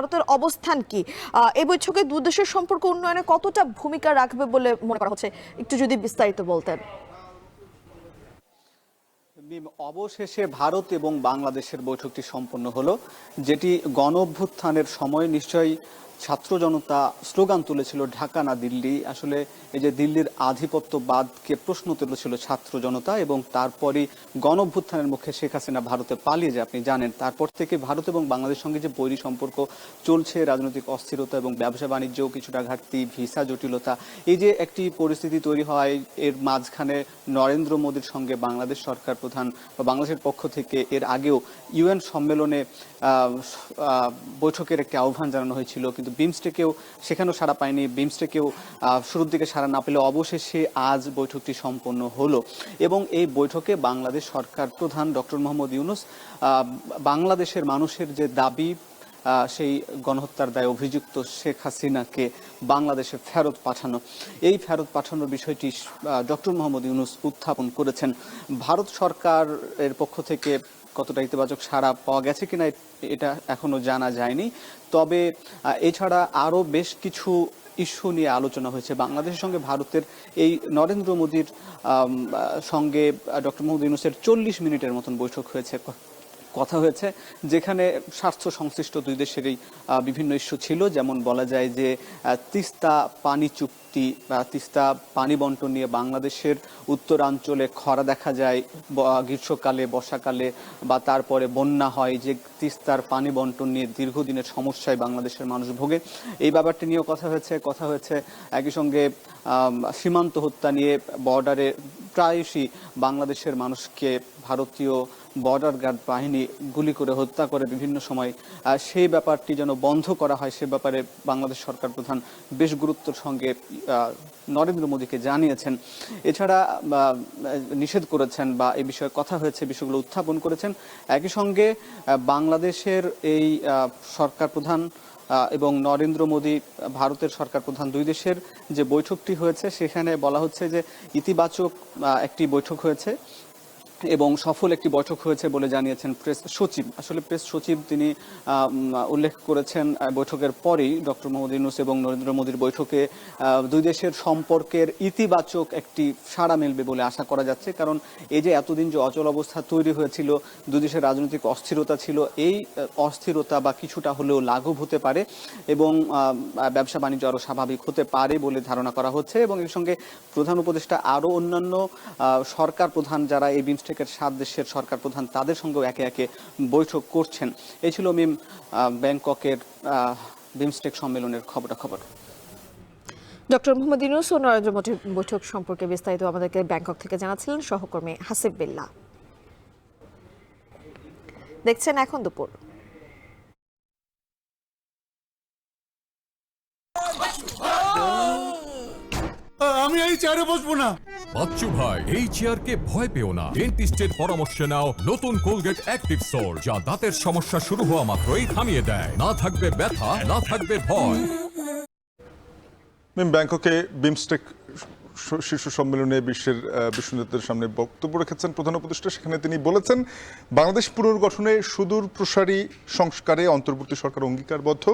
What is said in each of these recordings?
ভারতের অবস্থান কি? এই বৈঠকে দুই দেশের সম্পর্ক উন্নয়নে কতটা ভূমিকা রাখবে বলে মনে করা হচ্ছে, একটু যদি বিস্তারিত বলতেন। অবশেষে ভারত এবং বাংলাদেশের বৈঠকটি সম্পন্ন হলো, যেটি গণ অভ্যুত্থানের সময় নিশ্চয়ই ছাত্র জনতা স্লোগান তুলেছিল ঢাকা না দিল্লি। আসলে এই যে দিল্লির আধিপত্যবাদকে প্রশ্ন তুলেছিল ছাত্র জনতা, এবং তারপরই গণ অভ্যুত্থানের মুখে শেখ হাসিনা ভারতে পালিয়ে যায়, আপনি জানেন। তারপর থেকে ভারত এবং বাংলাদেশের সঙ্গে যে বৈরী সম্পর্ক চলছে, রাজনৈতিক অস্থিরতা এবং ব্যবসা বাণিজ্যও কিছুটা ঘাটতি, ভিসা জটিলতা, এই যে একটি পরিস্থিতি তৈরি হয়, এর মাঝখানে নরেন্দ্র মোদীর সঙ্গে বাংলাদেশ সরকার প্রধান বা বাংলাদেশের পক্ষ থেকে এর আগেও ইউএন সম্মেলনে বৈঠকের একটি আহ্বান জানানো হয়েছিল, কিন্তু বিমস্টেকেও সেখানেও সাড়া পায়নি। বিমস্টেকেও শুরুর দিকে সাড়া না পেলে অবশেষে আজ বৈঠকটি সম্পন্ন হলো। এবং এই বৈঠকে বাংলাদেশ সরকার প্রধান ডক্টর মোহাম্মদ ইউনূস বাংলাদেশের মানুষের যে দাবি, সেই গণহত্যার দায়ে অভিযুক্ত শেখ হাসিনাকে বাংলাদেশে ফেরত পাঠানো, এই ফেরত পাঠানোর বিষয়টি ডক্টর মোহাম্মদ ইউনূস উত্থাপন করেছেন। ভারত সরকারের পক্ষ থেকে কতটা ইতিবাচক সাড়া পাওয়া গেছে কিনা এটা এখনো জানা যায়নি। তবে এছাড়া আরও বেশ কিছু ইস্যু নিয়ে আলোচনা হয়েছে। বাংলাদেশের সঙ্গে ভারতের এই নরেন্দ্র মোদীর সঙ্গে ডক্টর মোহাম্মদ ইউনূসের 40 মিনিটের মতন বৈঠক হয়েছে, কথা হয়েছে, যেখানে স্বার্থ সংশ্লিষ্ট দুই দেশেরই বিভিন্ন ইস্যু ছিল। যেমন বলা যায় যে তিস্তা পানি চুক্তি বা তিস্তা পানি বন্টন নিয়ে বাংলাদেশের উত্তরাঞ্চলে খরা দেখা যায় গ্রীষ্মকালে, বর্ষাকালে, বা তারপরে বন্যা হয়, যে তিস্তার পানি বন্টন নিয়ে দীর্ঘদিনের সমস্যায় বাংলাদেশের মানুষ ভোগে, এই ব্যাপারটি নিয়েও কথা হয়েছে। একই সঙ্গে সীমান্ত হত্যা নিয়ে, বর্ডারে প্রায়শই বাংলাদেশের মানুষকে ভারতীয় বর্ডার গার্ড বাহিনী গুলি করে হত্যা করে বিভিন্ন সময়, সেই ব্যাপারটি যেন বন্ধ করা হয়, সে ব্যাপারে বাংলাদেশ সরকার প্রধান বেশ গুরুত্বের সঙ্গে নরেন্দ্র মোদীকে জানিয়েছেন। এছাড়া নিষেধ করেছেন বা এই বিষয়ে কথা হয়েছে, বিষয়গুলো উত্থাপন করেছেন। একই সঙ্গে বাংলাদেশের এই সরকার প্রধান এবং নরেন্দ্র মোদী ভারতের সরকার প্রধান, দুই দেশের যে বৈঠকটি হয়েছে সেখানে বলা হচ্ছে যে ইতিবাচক একটি বৈঠক হয়েছে এবং সফল একটি বৈঠক হয়েছে বলে জানিয়েছেন প্রেস সচিব। আসলে প্রেস সচিব তিনি উল্লেখ করেছেন বৈঠকের পরেই ডক্টর মোহাম্মদ ইউনূস এবং নরেন্দ্র মোদীর বৈঠকে দুই দেশের সম্পর্কের ইতিবাচক একটি সাড়া মিলবে বলে আশা করা যাচ্ছে। কারণ এই যে এতদিন যে অচল অবস্থা তৈরি হয়েছিল, দুই দেশের রাজনৈতিক অস্থিরতা ছিল, এই অস্থিরতা বা কিছুটা হলেও লাঘব হতে পারে এবং ব্যবসা বাণিজ্য আরও স্বাভাবিক হতে পারে বলে ধারণা করা হচ্ছে। এবং এর সঙ্গে প্রধান উপদেষ্টা আরও অন্যান্য সরকার প্রধান যারা এই বিমস্টেকের 7 দেশের সরকার প্রধান, তাদের সঙ্গেও একে একে বৈঠক করছেন। এই ছিল মিম ব্যাংককের বিমস্টেক সম্মেলনের খবর। ডক্টর মোহাম্মদ ইউনূস ও নরেন্দ্র মোদীর বৈঠক সম্পর্কে বিস্তারিত আমাদেরকে ব্যাংকক থেকে জানাচ্ছিলেন সহকর্মী হাসিব বিল্লাহ। দেখছেন এখন দুপুর। আমি এই চেয়ারে বসবো না। বাচ্চু ভাই, এই চেয়ারকে ভয় পেও না। ডেন্টিস্টের পরামর্শ নাও নতুন কোলগেট অ্যাক্টিভ সোল, যা দাঁতের সমস্যা শুরু হওয়া মাত্রই থামিয়ে দেয়। না থাকবে ব্যথা, না থাকবে ভয়। ব্যাংককে বিমস্টেক শীর্ষ সম্মেলনে বিশ্বের বিশ্ব নেতাদের সামনে বক্তব্য রেখেছেন প্রধান উপদেষ্টা। সেখানে তিনি বলেছেন বাংলাদেশ পুনর্গঠনে সুদূর প্রসারী সংস্কারে অন্তর্বর্তী সরকার অঙ্গীকারবদ্ধ,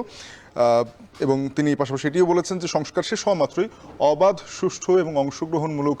এবং তিনি পাশাপাশি এটিও বলেছেন যে সংস্কার শেষ হওয়া মাত্রই অবাধ, সুষ্ঠু এবং অংশগ্রহণমূলক